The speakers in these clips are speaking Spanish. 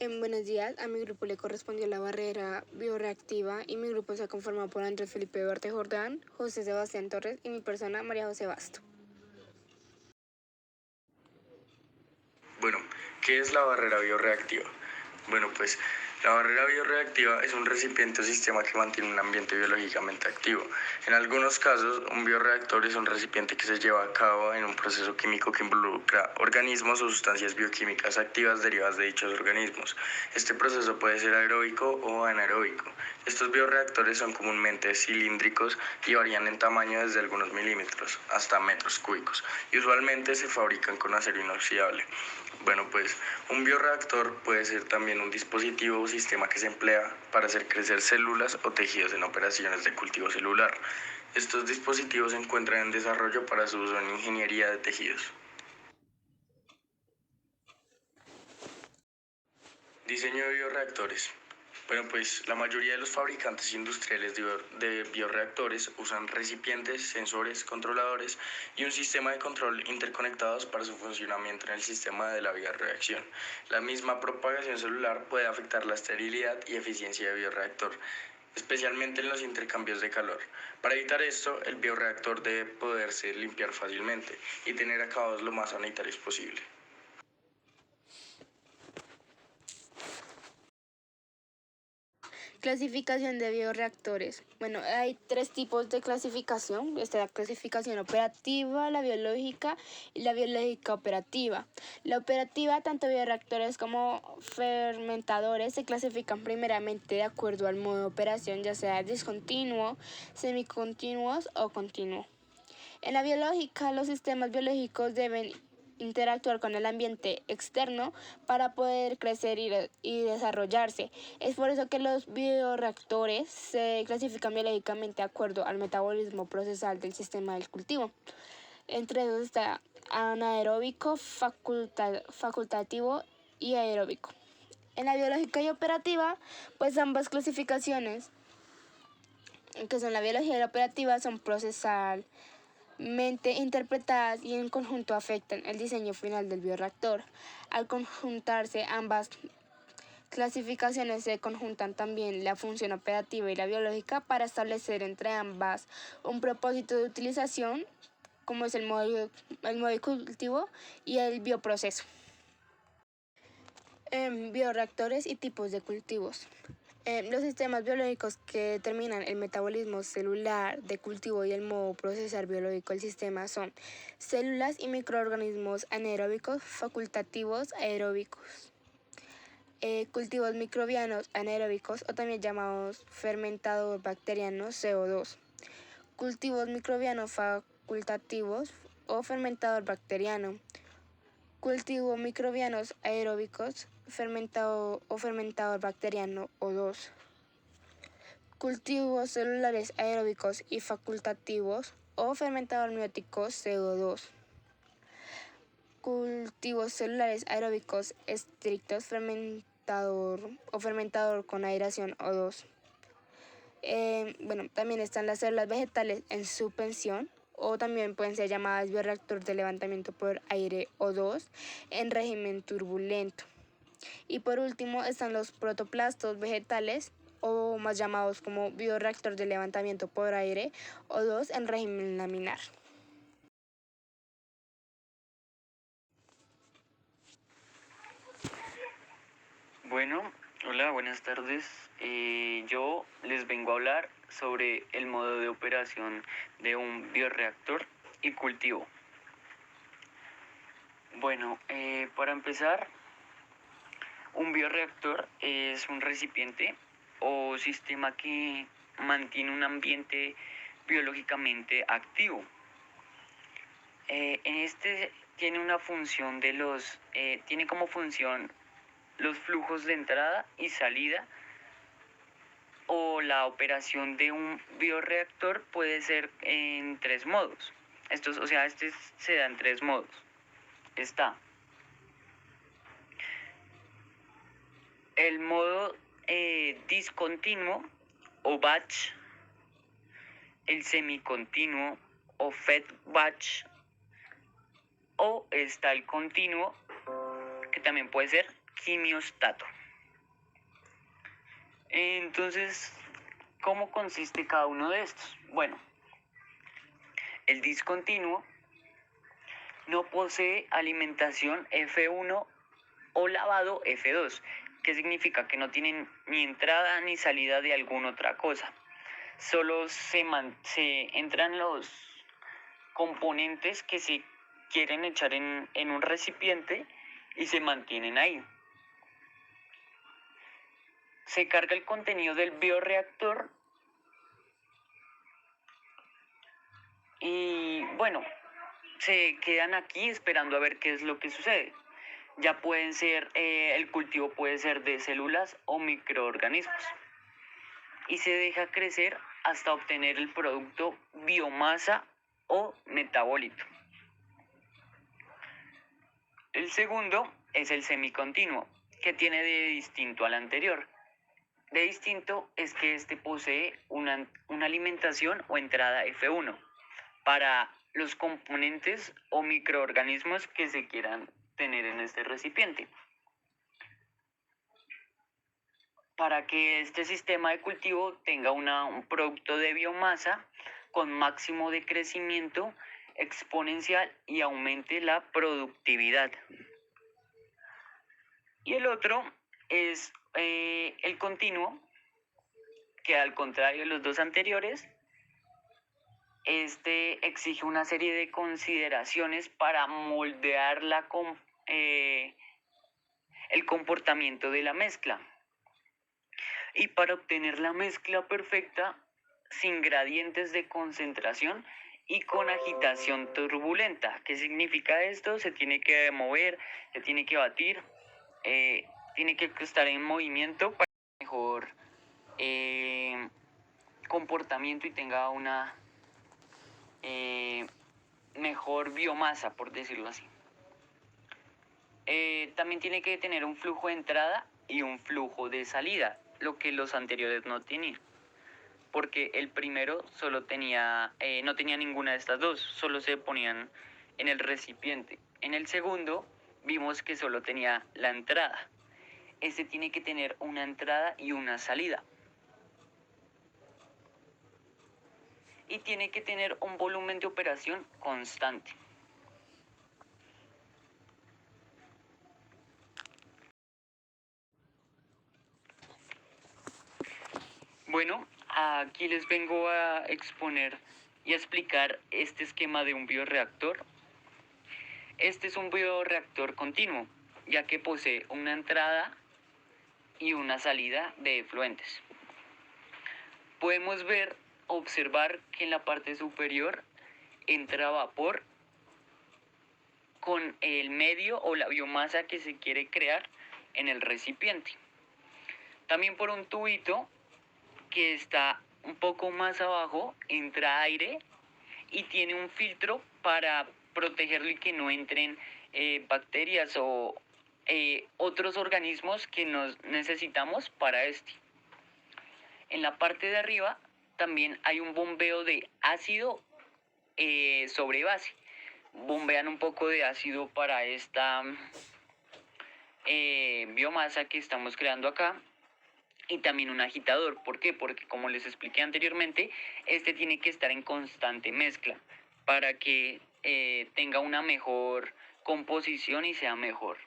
Buenos días, a mi grupo le correspondió la barrera bioreactiva y mi grupo se ha conformado por Andrés Felipe Duarte Jordán, José Sebastián Torres y mi persona María José Basto. Bueno, ¿qué es la barrera bioreactiva? Bueno, pues la barrera bioreactiva es un recipiente o sistema que mantiene un ambiente biológicamente activo. En algunos casos, un bioreactor es un recipiente que se lleva a cabo en un proceso químico que involucra organismos o sustancias bioquímicas activas derivadas de dichos organismos. Este proceso puede ser aeróbico o anaeróbico. Estos bioreactores son comúnmente cilíndricos y varían en tamaño desde algunos milímetros hasta metros cúbicos y usualmente se fabrican con acero inoxidable. Bueno, pues un bioreactor puede ser también un dispositivo o sistema que se emplea para hacer crecer células o tejidos en operaciones de cultivo celular. Estos dispositivos se encuentran en desarrollo para su uso en ingeniería de tejidos. Diseño de bioreactores. Bueno, pues la mayoría de los fabricantes industriales de bioreactores usan recipientes, sensores, controladores y un sistema de control interconectados para su funcionamiento en el sistema de la bioreacción. La misma propagación celular puede afectar la esterilidad y eficiencia del bioreactor, especialmente en los intercambios de calor. Para evitar esto, el bioreactor debe poderse limpiar fácilmente y tener acabados lo más sanitarios posible. Clasificación de bioreactores. Bueno, hay 3 tipos de clasificación. Está la clasificación operativa, la biológica y la biológica operativa. La operativa, tanto bioreactores como fermentadores, se clasifican primeramente de acuerdo al modo de operación, ya sea discontinuo, semicontinuos o continuo. En la biológica, los sistemas biológicos deben interactuar con el ambiente externo para poder crecer y desarrollarse. Es por eso que los bioreactores se clasifican biológicamente de acuerdo al metabolismo procesal del sistema del cultivo. Entre ellos está anaeróbico, facultativo y aeróbico. En la biológica y operativa, pues ambas clasificaciones, que son la biología y la operativa, son procesal, interpretadas y en conjunto afectan el diseño final del bioreactor. Al conjuntarse ambas clasificaciones se conjuntan también la función operativa y la biológica para establecer entre ambas un propósito de utilización, como es el modo de cultivo y el bioproceso. Bioreactores y tipos de cultivos. Los sistemas biológicos que determinan el metabolismo celular de cultivo y el modo procesar biológico del sistema son células y microorganismos anaeróbicos, facultativos, aeróbicos. Cultivos microbianos anaeróbicos o también llamados fermentador bacteriano CO2. Cultivos microbianos facultativos o fermentador bacteriano. Cultivo microbianos aeróbicos, fermentador bacteriano O2. Cultivos celulares aeróbicos y facultativos o fermentador miótico CO2. Cultivos celulares aeróbicos estrictos, fermentador con aireación O2. También están las células vegetales en suspensión, o también pueden ser llamadas bioreactor de levantamiento por aire O2 en régimen turbulento. Y por último están los protoplastos vegetales, o más llamados como bioreactor de levantamiento por aire O2 en régimen laminar. Bueno, hola, buenas tardes. Yo les vengo a hablar sobre el modo de operación de un bioreactor y cultivo. Bueno, para empezar, un bioreactor es un recipiente o sistema que mantiene un ambiente biológicamente activo. En este tiene una función tiene como función los flujos de entrada y salida, o la operación de un bioreactor puede ser en 3 modos. Este se da en 3 modos. Está el modo discontinuo o batch, el semicontinuo o fed batch, o está el continuo, que también puede ser quimiostato. Entonces, ¿cómo consiste cada uno de estos? Bueno, el discontinuo no posee alimentación F1 o lavado F2, que significa que no tienen ni entrada ni salida de alguna otra cosa. Solo se entran los componentes que se quieren echar en un recipiente y se mantienen ahí. Se carga el contenido del bioreactor y bueno, se quedan aquí esperando a ver qué es lo que sucede. Ya pueden ser, el cultivo puede ser de células o microorganismos y se deja crecer hasta obtener el producto biomasa o metabólito. El segundo es el semicontinuo, que tiene de distinto al anterior. De distinto es que este posee una alimentación o entrada F1 para los componentes o microorganismos que se quieran tener en este recipiente. Para que este sistema de cultivo tenga un producto de biomasa con máximo de crecimiento exponencial y aumente la productividad. Y el otro es el continuo, que al contrario de los dos anteriores, este exige una serie de consideraciones para moldear el comportamiento de la mezcla. Y para obtener la mezcla perfecta, sin gradientes de concentración y con agitación turbulenta. ¿Qué significa esto? Se tiene que mover, se tiene que batir, tiene que estar en movimiento para mejor comportamiento y tenga una mejor biomasa, por decirlo así. También tiene que tener un flujo de entrada y un flujo de salida, lo que los anteriores no tenían, porque el primero solo tenía, no tenía ninguna de estas dos, solo se ponían en el recipiente. En el segundo vimos que solo tenía la entrada. Este tiene que tener una entrada y una salida. Y tiene que tener un volumen de operación constante. Bueno, aquí les vengo a exponer y a explicar este esquema de un bioreactor. Este es un bioreactor continuo, ya que posee una entrada y una salida de efluentes. Podemos observar que en la parte superior entra vapor con el medio o la biomasa que se quiere crear en el recipiente. También por un tubito que está un poco más abajo entra aire y tiene un filtro para protegerlo y que no entren bacterias o otros organismos que nos necesitamos para este. En la parte de arriba también hay un bombeo de ácido sobre base. Bombean un poco de ácido para esta biomasa que estamos creando acá. Y también un agitador. ¿Por qué? Porque como les expliqué anteriormente, este tiene que estar en constante mezcla para que tenga una mejor composición y sea mejor.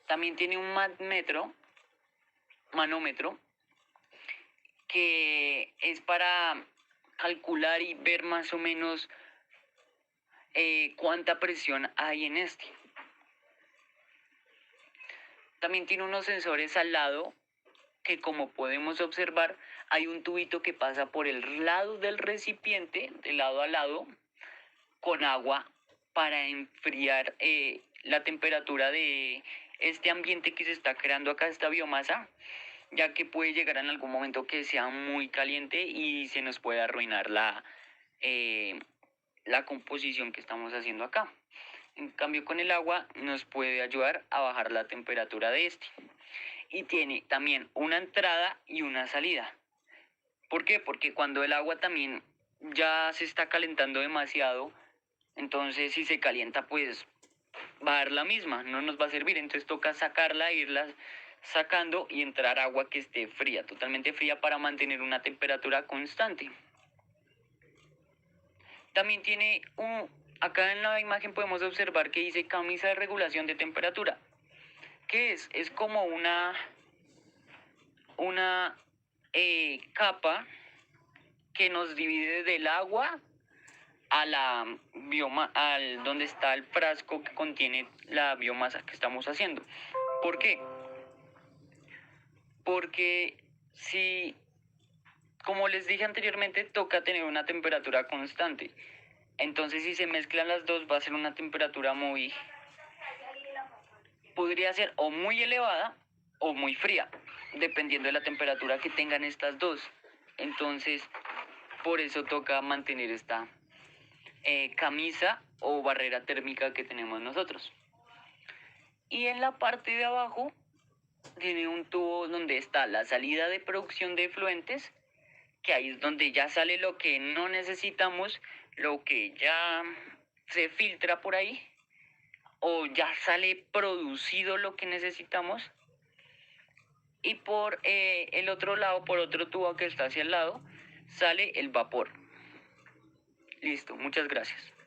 También tiene un manómetro, que es para calcular y ver más o menos cuánta presión hay en este. También tiene unos sensores al lado que, como podemos observar, hay un tubito que pasa por el lado del recipiente, de lado a lado, con agua para enfriar la temperatura de este ambiente que se está creando acá, esta biomasa, ya que puede llegar en algún momento que sea muy caliente y se nos puede arruinar la composición que estamos haciendo acá. En cambio, con el agua nos puede ayudar a bajar la temperatura de este. Y tiene también una entrada y una salida. ¿Por qué? Porque cuando el agua también ya se está calentando demasiado, entonces si se calienta pues va a dar la misma, no nos va a servir, entonces toca sacarla e irla sacando y entrar agua que esté fría, totalmente fría, para mantener una temperatura constante. También tiene acá en la imagen podemos observar que dice camisa de regulación de temperatura. ¿Qué es? Es como una capa que nos divide del agua a la al donde está el frasco que contiene la biomasa que estamos haciendo. ¿Por qué? Porque si, como les dije anteriormente, toca tener una temperatura constante. Entonces, si se mezclan las dos, va a ser una temperatura podría ser o muy elevada o muy fría, dependiendo de la temperatura que tengan estas dos. Entonces, por eso toca mantener esta camisa o barrera térmica que tenemos nosotros. Y en la parte de abajo tiene un tubo donde está la salida de producción de efluentes, que ahí es donde ya sale lo que no necesitamos, lo que ya se filtra por ahí, o ya sale producido lo que necesitamos. Y por el otro lado, por otro tubo que está hacia el lado, sale el vapor. Listo, muchas gracias.